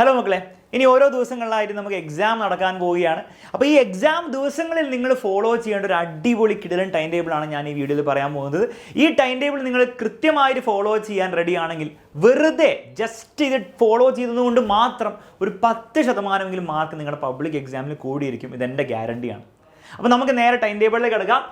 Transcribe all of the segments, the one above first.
Hello മക്കളെ, ഇനി ഓരോ ദിവസങ്ങളിലായിട്ട് നമുക്ക് എക്സാം നടക്കാൻ പോവുകയാണ്. അപ്പോൾ ഈ എക്സാം ദിവസങ്ങളിൽ നിങ്ങൾ ഫോളോ ചെയ്യേണ്ട ഒരു അടിപൊളി കിടിലൻ ടൈം ടേബിളാണ് ഞാൻ ഈ വീഡിയോയിൽ പറയാൻ പോകുന്നത്. ഈ ടൈം ടേബിൾ നിങ്ങൾ കൃത്യമായിട്ട് ഫോളോ ചെയ്യാൻ റെഡി ആണെങ്കിൽ വെറുതെ ജസ്റ്റ് ഇത് ഫോളോ ചെയ്തതുകൊണ്ട് മാത്രം ഒരു 10% മാർക്ക് നിങ്ങളുടെ പബ്ലിക് എക്സാമിൽ കൂടിയിരിക്കും. ഇതെൻ്റെ ഗ്യാരണ്ടിയാണ്. അപ്പോൾ നമുക്ക് നേരെ ടൈം ടേബിളിലേക്ക് കിടക്കാം.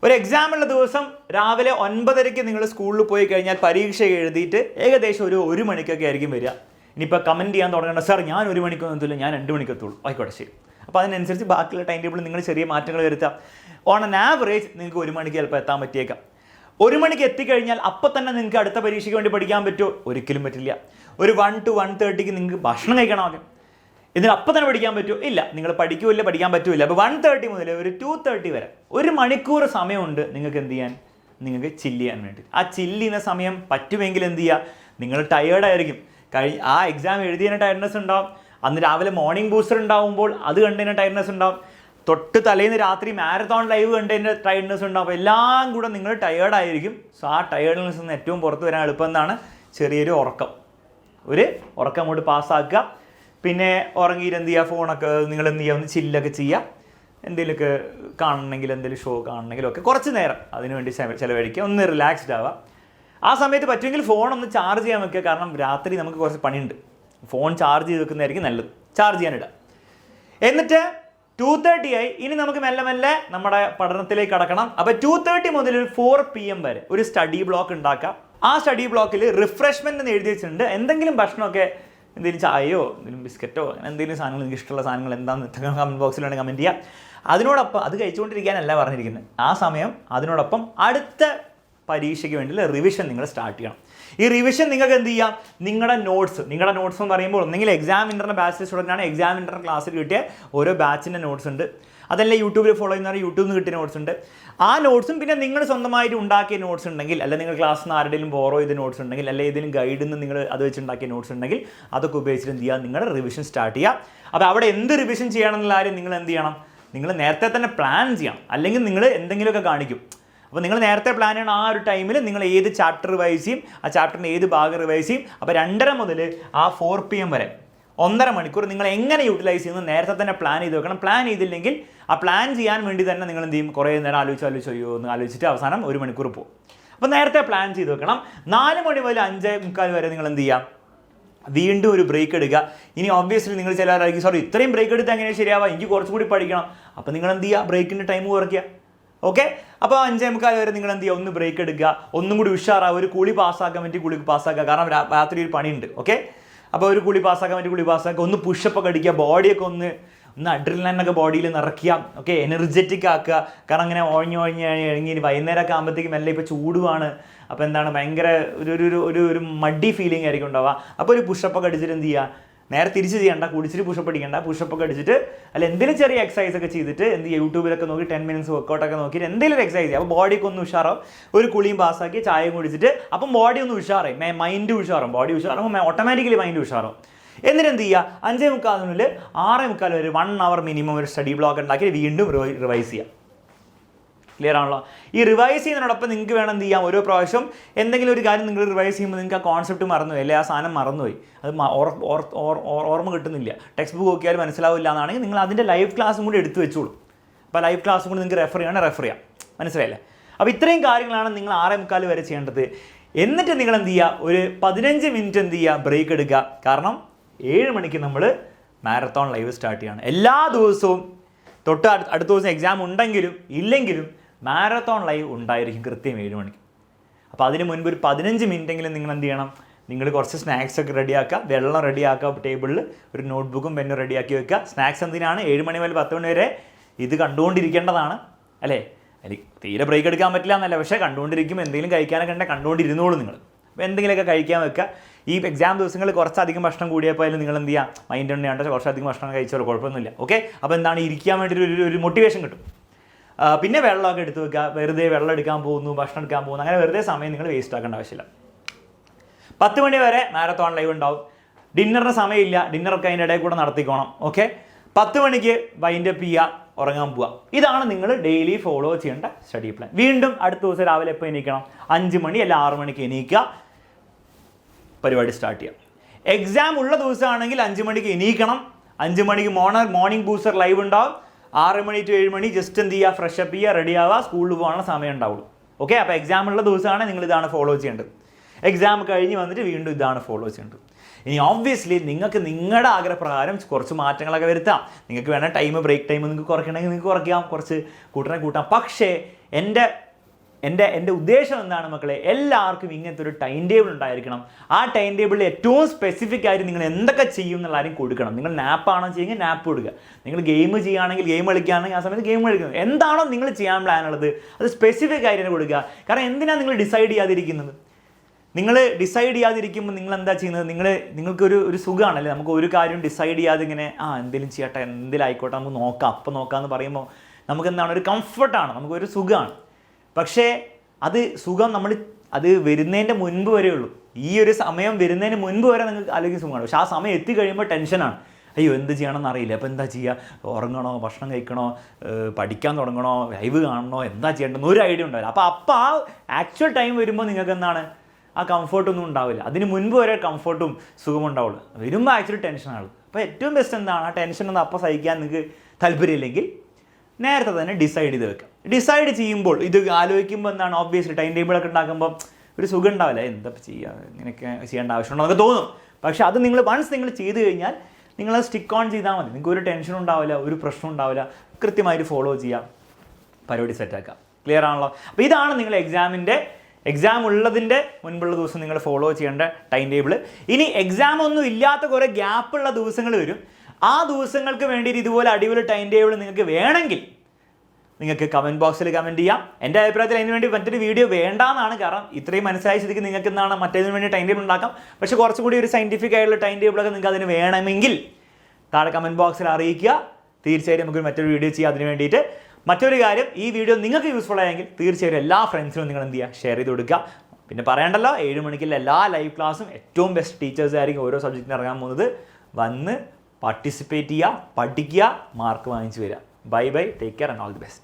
ഒരു എക്സാമുള്ള ദിവസം രാവിലെ 9:30 നിങ്ങൾ സ്കൂളിൽ പോയി കഴിഞ്ഞാൽ പരീക്ഷ എഴുതിയിട്ട് ഏകദേശം ഒരു 1 മണിക്കൊക്കെ ആയിരിക്കും വരിക. ഇനിയിപ്പോൾ കമൻറ്റ് ചെയ്യാൻ തുടങ്ങേണ്ട, സാർ ഞാൻ 1 മണിക്കൊന്നും എത്തില്ല, ഞാൻ 2 മണിക്കെത്തുള്ളൂ. ആയിക്കോട്ടെ, ശരി. അപ്പോൾ അതിനനുസരിച്ച് ബാക്കിയുള്ള ടൈം ടേബിളിൽ നിങ്ങൾ ചെറിയ മാറ്റങ്ങൾ വരുത്താം. ഓൺ ആൻ ആവറേജ് നിങ്ങൾക്ക് 1 മണിക്ക് ചിലപ്പോൾ എത്താൻ പറ്റിയേക്കാം. 1 മണിക്ക് എത്തിക്കഴിഞ്ഞാൽ അപ്പോൾ തന്നെ നിങ്ങൾക്ക് അടുത്ത പരീക്ഷയ്ക്ക് വേണ്ടി പഠിക്കാൻ പറ്റുമോ? ഒരിക്കലും പറ്റില്ല. ഒരു 1 to 1:30 നിങ്ങൾക്ക് ഭക്ഷണം കഴിക്കണം ആദ്യം. ഇതിന് അപ്പം തന്നെ പഠിക്കാൻ പറ്റുമോ? ഇല്ല. നിങ്ങൾ പഠിക്കൂല്ല, പഠിക്കാൻ പറ്റില്ല. അപ്പോൾ 1:30 മുതൽ ഒരു 2:30 വരെ 1 മണിക്കൂർ സമയമുണ്ട് നിങ്ങൾക്ക് എന്ത് ചെയ്യാൻ, നിങ്ങൾക്ക് ചില്ല് ചെയ്യാൻ വേണ്ടി. ആ ചില്ല് ചെയ്യുന്ന സമയം പറ്റുമെങ്കിൽ എന്ത് ചെയ്യുക, നിങ്ങൾ ടയേർഡായിരിക്കും. ആ എക്സാം എഴുതിയതിന് ടയർഡ്നെസ് ഉണ്ടാവും. അന്ന് രാവിലെ മോർണിംഗ് ബൂസ്റ്റർ ഉണ്ടാവുമ്പോൾ അത് കണ്ടതിന് ടയർഡ്നെസ് ഉണ്ടാവും. തൊട്ട് തലേന്ന് രാത്രി മാരത്തോൺ ലൈവ് കണ്ടതിൻ്റെ ടയർഡ്നെസ് ഉണ്ടാവും. അപ്പോൾ എല്ലാം കൂടെ നിങ്ങൾ ടയേർഡായിരിക്കും. സോ ആ ടയേർഡ്നെസ് നിന്ന് ഏറ്റവും പുറത്ത് വരാൻ എളുപ്പം എന്താണ്? ചെറിയൊരു ഉറക്കം. ഒരു ഉറക്കം അങ്ങോട്ട് പാസ്സാക്കുക. പിന്നെ ഉറങ്ങിയിട്ട് എന്ത് ചെയ്യുക, ഫോണൊക്കെ നിങ്ങൾ എന്ത് ചെയ്യുക, ഒന്ന് ചില്ലൊക്കെ ചെയ്യുക. എന്തെങ്കിലുമൊക്കെ കാണണമെങ്കിൽ, എന്തെങ്കിലും ഷോ കാണണമെങ്കിലും ഒക്കെ കുറച്ച് നേരം അതിനുവേണ്ടി ചിലവഴിക്കുക. ഒന്ന് റിലാക്സ്ഡ് ആവുക. ആ സമയത്ത് പറ്റുമെങ്കിൽ ഫോൺ ഒന്ന് ചാർജ് ചെയ്യാൻ വെക്കുക. കാരണം രാത്രി നമുക്ക് കുറച്ച് പണിയുണ്ട്. ഫോൺ ചാർജ് ചെയ്ത് വെക്കുന്നതായിരിക്കും നല്ലത്. ചാർജ് ചെയ്യാനിടുക. എന്നിട്ട് 2:30 ആയി. ഇനി നമുക്ക് മെല്ലെ മെല്ലെ നമ്മുടെ പഠനത്തിലേക്ക് കടക്കണം. അപ്പോൾ 2:30 മുതൽ 4 PM വരെ ഒരു സ്റ്റഡി ബ്ലോക്ക് ഉണ്ടാക്കാം. ആ സ്റ്റഡി ബ്ലോക്കിൽ റിഫ്രഷ്മെൻറ്റ് എന്ന് എഴുതി വെച്ചിട്ടുണ്ട്. എന്തെങ്കിലും ഭക്ഷണമൊക്കെ, എന്തെങ്കിലും ചായയോ എന്തെങ്കിലും ബിസ്ക്കറ്റോ അങ്ങനെ എന്തെങ്കിലും സാധനങ്ങൾ, നിങ്ങൾക്ക് ഇഷ്ടമുള്ള സാധനങ്ങൾ എന്താണെന്ന് കമൻറ്റ് ബോക്സിൽ വേണമെങ്കിൽ കമൻറ്റ് ചെയ്യുക. അതിനോടൊപ്പം അത് കഴിച്ചുകൊണ്ടിരിക്കാനല്ല പറഞ്ഞിരിക്കുന്നത്. ആ സമയം അതിനോടൊപ്പം അടുത്ത പരീക്ഷയ്ക്ക് വേണ്ടിയുള്ള റിവിഷൻ നിങ്ങൾ സ്റ്റാർട്ട് ചെയ്യണം. ഈ റിവിഷൻ നിങ്ങൾക്ക് എന്ത് ചെയ്യാം, നിങ്ങളുടെ നോട്ട്സ് എന്ന് പറയുമ്പോൾ ഒന്നെങ്കിൽ എക്സാം ഇൻ്റർണൽ ബാച്ചിൽ സ്റ്റുഡൻ്റാണ്, എക്സാം ഇൻ്റർണൽ ക്ലാസ്സിൽ കിട്ടിയ ഓരോ ബാച്ചിൻ്റെ നോട്ട്സ് ഉണ്ട്. അതല്ല യൂട്യൂബിൽ ഫോളോ ചെയ്യുന്നവർ യൂട്യൂബിൽ നിന്ന് കിട്ടിയ നോട്ട്സ് ഉണ്ട്. ആ നോട്ട്സും പിന്നെ നിങ്ങൾ സ്വന്തമായിട്ട് ഉണ്ടാക്കിയ നോട്ട്സ് ഉണ്ടെങ്കിൽ, അല്ലെങ്കിൽ നിങ്ങൾ ക്ലാസ്സിൽ നിന്ന് ആരുടെയും ബോറോ ചെയ്ത നോട്ട്സ് ഉണ്ടെങ്കിൽ, അല്ലെങ്കിൽ ഏതെങ്കിലും ഗൈഡിൽ നിന്ന് നിങ്ങൾ അത് വെച്ചുണ്ടാക്കിയ നോട്ട്സ് ഉണ്ടെങ്കിൽ അതൊക്കെ ഉപയോഗിച്ചിട്ട് എന്ത് ചെയ്യുക, നിങ്ങളുടെ റിവിഷൻ സ്റ്റാർട്ട് ചെയ്യുക. അപ്പോൾ അവിടെ എന്ത് റിവിഷൻ ചെയ്യണമെന്നുള്ള കാര്യം നിങ്ങൾ എന്ത് ചെയ്യണം, നിങ്ങൾ നേരത്തെ തന്നെ പ്ലാൻ ചെയ്യണം. അല്ലെങ്കിൽ നിങ്ങൾ എന്തെങ്കിലുമൊക്കെ കാണിക്കും. അപ്പോൾ നിങ്ങൾ നേരത്തെ പ്ലാൻ ചെയ്യണം. ആ ഒരു ടൈമിൽ നിങ്ങൾ ഏത് ചാപ്റ്റർ റിവൈസ് ചെയ്യും, ആ ചാപ്റ്ററിൻ്റെ ഏത് ഭാഗം റിവൈസ് ചെയ്യും. അപ്പോൾ 2:30 മുതൽ ആ 4 PM വരെ 1.5 മണിക്കൂർ നിങ്ങൾ എങ്ങനെ യൂട്ടിലൈസ് ചെയ്യുന്നത് നേരത്തെ തന്നെ പ്ലാൻ ചെയ്ത് വെക്കണം. പ്ലാൻ ചെയ്തില്ലെങ്കിൽ ആ പ്ലാൻ ചെയ്യാൻ വേണ്ടി തന്നെ നിങ്ങൾ എന്ത് ചെയ്യും, കുറേ നേരം ആലോചിച്ചോ എന്ന് ആലോചിച്ചിട്ട് അവസാനം 1 മണിക്കൂർ പോകും. അപ്പോൾ നേരത്തെ പ്ലാൻ ചെയ്ത് വെക്കണം. 4 മണി മുതൽ 5:45 വരെ നിങ്ങൾ എന്ത് ചെയ്യാം, വീണ്ടും ഒരു ബ്രേക്ക് എടുക്കുക. ഇനി ഒബ്വിയസ്ലി നിങ്ങൾ ചിലരായിരിക്കും, സോറി ഇത്രയും ബ്രേക്ക് എടുത്ത് എങ്ങനെ ശരിയാവുക, എനിക്ക് കുറച്ചുകൂടി പഠിക്കണം. അപ്പോൾ നിങ്ങൾ എന്ത് ചെയ്യുക, ബ്രേക്കിൻ്റെ ടൈം കുറയ്ക്കുക. ഓക്കെ. അപ്പോൾ 5:45 വരെ നിങ്ങൾ എന്ത് ചെയ്യുക, ഒന്ന് ബ്രേക്ക് എടുക്കുക, ഒന്നും കൂടി ഉഷാറാവുക. ഒരു കുളി പാസ്സാക്കാൻ പറ്റി കുളി പാസ്സാക്കുക. കാരണം രാത്രി ഒരു പണിയുണ്ട്. ഓക്കെ. അപ്പോൾ ഒരു കുളി പാസ്സാക്കാൻ പറ്റി കുളി പാസ്സാക്കുക. ഒന്ന് പുഷപ്പൊക്കെ അടിക്കുക. ബോഡിയൊക്കെ ഒന്ന് അഡ്രിനലിനൊക്കെ ബോഡിയിൽ നിറയ്ക്കുക. ഓക്കെ. എനർജറ്റിക് ആക്കുക. കാരണം അങ്ങനെ ഒഴിഞ്ഞ് വൈകുന്നേരമൊക്കെ ആകുമ്പോഴത്തേക്കും എല്ലാം ഇപ്പോൾ ചൂടുമാണ്. അപ്പോൾ എന്താണ്, ഭയങ്കര ഒരു മഡി ഫീലിംഗ് ആയിരിക്കും ഉണ്ടാവുക. അപ്പോൾ ഒരു പുഷപ്പൊക്കെ അടിച്ചിട്ട് എന്ത് ചെയ്യുക, നേരെ തിരിച്ച് ചെയ്യേണ്ട, കുടിച്ചിട്ട് പുഷപ്പ് അടിക്കേണ്ട, പുഷപ്പൊക്കെ അടിച്ചിട്ട് അല്ല എന്തെങ്കിലും ചെറിയ എക്സസൈസ് ഒക്കെ ചെയ്തിട്ട് എന്ത് ചെയ്യുക, യൂട്യൂബിലൊക്കെ നോക്കി 10 minutes വർക്കൗട്ടൊക്കെ നോക്കിയിട്ട് എന്തെങ്കിലും ഒരു എക്സസൈസ് ചെയ്യുക. അപ്പോൾ ബോഡിയൊക്കെ ഒന്ന് ഉഷാറാവും. ഒരു കുളിയും പാസ്സാക്കി ചായയും കുടിച്ചിട്ട് അപ്പം ബോഡി ഒന്ന് ഉഷാറായി, മൈൻഡ് ഉഷാറും. ബോഡി ഉഷാറും, ഓട്ടോമാറ്റിക്കലി മൈൻഡ് ഉഷാറും. എന്നിട്ട് എന്ത് ചെയ്യുക, 5:45 മുതൽ 6:45 വരെ 1 hour മിനിമം ഒരു സ്റ്റഡി ബ്ലോക്ക് ഉണ്ടാക്കി വീണ്ടും റിവൈസ് ചെയ്യുക. ക്ലിയർ ആണല്ലോ? ഈ റിവൈസ് ചെയ്യുന്നതിനോടൊപ്പം നിങ്ങൾക്ക് വേണം എന്ത് ചെയ്യാം, ഓരോ പ്രാവശ്യം എന്തെങ്കിലും ഒരു കാര്യം നിങ്ങൾ റിവൈസ് ചെയ്യുമ്പോൾ നിങ്ങൾക്ക് ആ കോൺസെപ്റ്റ് മറന്നുപോയി, അല്ലെങ്കിൽ ആ സാധനം മറന്നുപോയി, അത് ഓർമ്മ കിട്ടുന്നില്ല, ടെക്സ്റ്റ് ബുക്ക് നോക്കിയാൽ മനസ്സിലാവില്ല എന്നാണെങ്കിൽ നിങ്ങൾ അതിൻ്റെ ലൈവ് ക്ലാസ്സും കൂടി എടുത്ത് വെച്ചോളൂ. അപ്പോൾ ലൈവ് ക്ലാസ്സും കൂടി നിങ്ങൾക്ക് റെഫർ ചെയ്യാം. മനസ്സിലായില്ലേ? അപ്പോൾ ഇത്രയും കാര്യങ്ങളാണ് നിങ്ങൾ 6:45 വരെ ചെയ്യേണ്ടത്. എന്നിട്ട് നിങ്ങൾ എന്ത് ചെയ്യുക, ഒരു 15 മിനിറ്റ് എന്ത് ചെയ്യുക, ബ്രേക്ക് എടുക്കുക. കാരണം 7 മണിക്ക് നമ്മൾ മാരത്തോൺ ലൈവ് സ്റ്റാർട്ട് ചെയ്യണം. എല്ലാ ദിവസവും തൊട്ട് അടുത്ത ദിവസം എക്സാം ഉണ്ടെങ്കിലും ഇല്ലെങ്കിലും മാരത്തോൺ ലൈവ് ഉണ്ടായിരിക്കും കൃത്യം 7 മണിക്ക്. അപ്പോൾ അതിന് മുൻപ് ഒരു 15 മിനിറ്റെങ്കിലും നിങ്ങൾ എന്ത് ചെയ്യണം, നിങ്ങൾ കുറച്ച് സ്നാക്സൊക്കെ റെഡിയാക്കുക, വെള്ളം റെഡിയാക്കുക, ടേബിളിൽ ഒരു നോട്ട്ബുക്കും പെന്നും റെഡിയാക്കി വെക്കുക. സ്നാക്സ് എന്തിനാണ്, 7 മണി മുതൽ 10 മണി വരെ ഇത് കണ്ടുകൊണ്ടിരിക്കേണ്ടതാണ് അല്ലേ? അല്ലെങ്കിൽ തീരെ ബ്രേക്ക് എടുക്കാൻ പറ്റില്ല എന്നല്ല, പക്ഷേ കണ്ടുകൊണ്ടിരിക്കുമ്പോൾ എന്തെങ്കിലും കഴിക്കാനൊക്കെ ഉണ്ടെങ്കിൽ കണ്ടുകൊണ്ടിരുന്നോളൂ നിങ്ങൾ. അപ്പോൾ എന്തെങ്കിലുമൊക്കെ കഴിക്കാൻ വെക്കുക. ഈ എക്സാം ദിവസങ്ങളിൽ കുറച്ചധികം ഭക്ഷണം കൂടിയപ്പോൾ അതിൽ നിങ്ങൾ എന്ത് ചെയ്യുക, മൈൻഡ് ഉണ്ട് വേണ്ട, കുറച്ചധികം ഭക്ഷണം കഴിച്ചാലോ കുഴപ്പമൊന്നുമില്ല. ഓക്കെ. അപ്പോൾ എന്താണ്, ഇരിക്കാൻ വേണ്ടി ഒരു മോട്ടിവേഷൻ കിട്ടും. പിന്നെ വെള്ളമൊക്കെ എടുത്ത് വെക്കുക. വെറുതെ വെള്ളം എടുക്കാൻ പോകുന്നു, ഭക്ഷണം എടുക്കാൻ പോകുന്നു, അങ്ങനെ വെറുതെ സമയം നിങ്ങൾ വേസ്റ്റ് ആക്കേണ്ട ആവശ്യമില്ല. 10 മണി വരെ മാരത്തോൺ ലൈവ് ഉണ്ടാവും. ഡിന്നറിന് സമയമില്ല, ഡിന്നറൊക്കെ അതിൻ്റെ ഇടയിൽ കൂടെ നടത്തിക്കോണം. ഓക്കെ. 10 മണിക്ക് വൈൻഡപ്പ് ചെയ്യുക, ഉറങ്ങാൻ പോവുക. ഇതാണ് നിങ്ങൾ ഡെയിലി ഫോളോ ചെയ്യേണ്ട സ്റ്റഡി പ്ലാൻ. വീണ്ടും അടുത്ത ദിവസം രാവിലെ എപ്പോൾ എണീക്കണം, 5 മണി അല്ല 6 മണിക്ക് എണീക്കുക, പരിപാടി സ്റ്റാർട്ട് ചെയ്യാം. എക്സാം ഉള്ള ദിവസമാണെങ്കിൽ 5 മണിക്ക് എണീക്കണം. 5 മണിക്ക് മോർണിംഗ് ബൂസ്റ്റർ ലൈവ് ഉണ്ടാവും. 6 മണി ടു 7 മണി ജസ്റ്റ് എന്ത് ചെയ്യുക, ഫ്രഷ് അപ്പ് ചെയ്യുക, റെഡി ആവുക, സ്കൂളിൽ പോകാനുള്ള സമയം ഉണ്ടാവുള്ളൂ. ഓക്കെ, അപ്പോൾ എക്സാം ഉള്ള ദിവസമാണ് നിങ്ങൾ ഇതാണ് ഫോളോ ചെയ്യേണ്ടത്. എക്സാം കഴിഞ്ഞ് വന്നിട്ട് വീണ്ടും ഇതാണ് ഫോളോ ചെയ്യേണ്ടത്. ഇനി ഓബ്വിയസ്ലി നിങ്ങൾക്ക് നിങ്ങളുടെ ആഗ്രഹപ്രകാരം കുറച്ച് മാറ്റങ്ങളൊക്കെ വരുത്താം. നിങ്ങൾക്ക് വേണം ബ്രേക്ക് ടൈം നിങ്ങൾക്ക് കുറയ്ക്കണമെങ്കിൽ നിങ്ങൾക്ക് കുറയ്ക്കാം, കുറച്ച് കൂട്ടാം. പക്ഷേ എൻ്റെ ഉദ്ദേശം എന്താണ് മക്കളെ, എല്ലാവർക്കും ഇങ്ങനത്തെ ഒരു ടൈം ടേബിൾ ഉണ്ടായിരിക്കണം. ആ ടൈം ടേബിളിൽ ഏറ്റവും സ്പെസിഫിക് ആയിട്ട് നിങ്ങൾ എന്തൊക്കെ ചെയ്യും എന്നുള്ള ആരും കൊടുക്കണം. നിങ്ങൾ നാപ്പാണോ ചെയ്യുമെങ്കിൽ നാപ്പ് കൊടുക്കുക, നിങ്ങൾ ഗെയിം ചെയ്യുകയാണെങ്കിൽ ഗെയിം കളിക്കുകയാണെങ്കിൽ ആ സമയത്ത് ഗെയിം കളിക്കുന്നത്. എന്താണോ നിങ്ങൾ ചെയ്യാൻ പ്ലാൻ ഉള്ളത് അത് സ്പെസിഫിക് ആയിട്ട് തന്നെ കൊടുക്കുക. കാരണം എന്തിനാണ് നിങ്ങൾ ഡിസൈഡ് ചെയ്യാതിരിക്കുന്നത്? നിങ്ങൾ ഡിസൈഡ് ചെയ്യാതിരിക്കുമ്പോൾ നിങ്ങൾ എന്താ ചെയ്യുന്നത്? നിങ്ങൾക്കൊരു സുഖമാണല്ലേ, നമുക്ക് ഒരു കാര്യം ഡിസൈഡ് ചെയ്യാതെ ഇങ്ങനെ എന്തെങ്കിലും ചെയ്യട്ടെ, എന്തെങ്കിലും ആയിക്കോട്ടെ, നമുക്ക് നോക്കാം, അപ്പം നോക്കാമെന്ന് പറയുമ്പോൾ നമുക്ക് എന്താണ്, ഒരു കംഫർട്ടാണ്, നമുക്കൊരു സുഖമാണ്. പക്ഷേ സുഖം അത് വരുന്നതിൻ്റെ മുൻപ് വരെ ഉള്ളൂ. ഈ ഒരു സമയം വരുന്നതിന് മുൻപ് വരെ നിങ്ങൾക്ക് ആലോചിക്കുന്ന സുഖമാണ്. പക്ഷേ ആ സമയം എത്തിക്കഴിയുമ്പോൾ ടെൻഷനാണ്. അയ്യോ എന്ത് ചെയ്യണമെന്ന് അറിയില്ല, അപ്പോൾ എന്താ ചെയ്യുക, ഉറങ്ങണോ, ഭക്ഷണം കഴിക്കണോ, പഠിക്കാൻ തുടങ്ങണോ, ലൈവ് കാണണോ, എന്താ ചെയ്യേണ്ടതെന്ന് ഒരു ഐഡിയ ഉണ്ടാവില്ല. അപ്പോൾ ആ ആക്ച്വൽ ടൈം വരുമ്പോൾ നിങ്ങൾക്ക് എന്താണ്, ആ കംഫർട്ടൊന്നും ഉണ്ടാവില്ല. അതിന് മുൻപ് വരെ കംഫർട്ടും സുഖവും ഉണ്ടാവുള്ളൂ. വരുമ്പോൾ ആക്ച്വലി ടെൻഷനാണ്. അപ്പോൾ ഏറ്റവും ബെസ്റ്റ് എന്താണ്, ആ ടെൻഷനൊന്നും അപ്പോൾ സഹിക്കാൻ നിങ്ങൾക്ക് താല്പര്യമില്ലെങ്കിൽ നേരത്തെ തന്നെ ഡിസൈഡ് ചെയ്ത് വെക്കാം. ഡിസൈഡ് ചെയ്യുമ്പോൾ ഇത് ആലോചിക്കുമ്പോൾ എന്താണ്, ഓബ്വിയസ്ലി ടൈം ടേബിളൊക്കെ ഉണ്ടാക്കുമ്പോൾ ഒരു സുഖം ഉണ്ടാവില്ല, എന്താ ചെയ്യുക, ഇങ്ങനെയൊക്കെ ചെയ്യേണ്ട ആവശ്യമുണ്ടോ എന്നൊക്കെ തോന്നും. പക്ഷേ അത് വൺസ് നിങ്ങൾ ചെയ്ത് കഴിഞ്ഞാൽ നിങ്ങളത് സ്റ്റിക്ക് ഓൺ ചെയ്താൽ മതി. നിങ്ങൾക്ക് ഒരു ടെൻഷനും ഉണ്ടാവില്ല, ഒരു പ്രശ്നം ഉണ്ടാവില്ല. കൃത്യമായിട്ട് ഫോളോ ചെയ്യാം, പരിപാടി സെറ്റാക്കാം. ക്ലിയർ ആണല്ലോ? അപ്പോൾ ഇതാണ് നിങ്ങൾ എക്സാം ഉള്ളതിൻ്റെ മുൻപുള്ള ദിവസം നിങ്ങൾ ഫോളോ ചെയ്യേണ്ട ടൈം ടേബിൾ. ഇനി എക്സാം ഒന്നും ഇല്ലാത്ത കുറേ ഗ്യാപ്പുള്ള ദിവസങ്ങൾ വരും. ആ ദിവസങ്ങൾക്ക് വേണ്ടിയിട്ട് ഇതുപോലെ അടിപൊളി ടൈം ടേബിൾ നിങ്ങൾക്ക് വേണമെങ്കിൽ നിങ്ങൾക്ക് കമൻറ്റ് ബോക്സിൽ കമൻറ്റ് ചെയ്യാം. എൻ്റെ അഭിപ്രായത്തിൽ അതിന് വേണ്ടി മറ്റൊരു വീഡിയോ വേണ്ടാന്നാണ്. കാരണം ഇത്രയും മനസ്സിലായ സ്ഥിതിക്ക് നിങ്ങൾക്ക് എന്താണ് മറ്റേതിന് വേണ്ടി ടൈം ടേബിൾ ഉണ്ടാക്കാം. പക്ഷേ കുറച്ചുകൂടി ഒരു സയൻറ്റിഫിക് ആയിട്ടുള്ള ടൈം ടേബിളൊക്കെ നിങ്ങൾക്ക് അതിന് വേണമെങ്കിൽ താഴെ കമൻറ്റ് ബോക്സിൽ അറിയിക്കുക. തീർച്ചയായിട്ടും നമുക്ക് മറ്റൊരു വീഡിയോ ചെയ്യാം അതിന് വേണ്ടിയിട്ട്. മറ്റൊരു കാര്യം, ഈ വീഡിയോ നിങ്ങൾക്ക് യൂസ്ഫുൾ ആയെങ്കിൽ തീർച്ചയായും എല്ലാ ഫ്രണ്ട്സിനും നിങ്ങൾ എന്ത് ചെയ്യുക, ഷെയർ ചെയ്ത് കൊടുക്കുക. പിന്നെ പറയണ്ടല്ലോ, 7 മണിക്കുള്ള എല്ലാ ലൈവ് ക്ലാസ്സും ഏറ്റവും ബെസ്റ്റ് ടീച്ചേഴ്സ് ആയിരിക്കും ഓരോ സബ്ജക്റ്റിന് ഇറങ്ങാൻ പോകുന്നത്. വന്ന് പാർട്ടിസിപ്പേറ്റ് ചെയ്യുക, പഠിക്കുക, മാർക്ക് വാങ്ങിച്ച് വരിക. Bye, take care and all the best.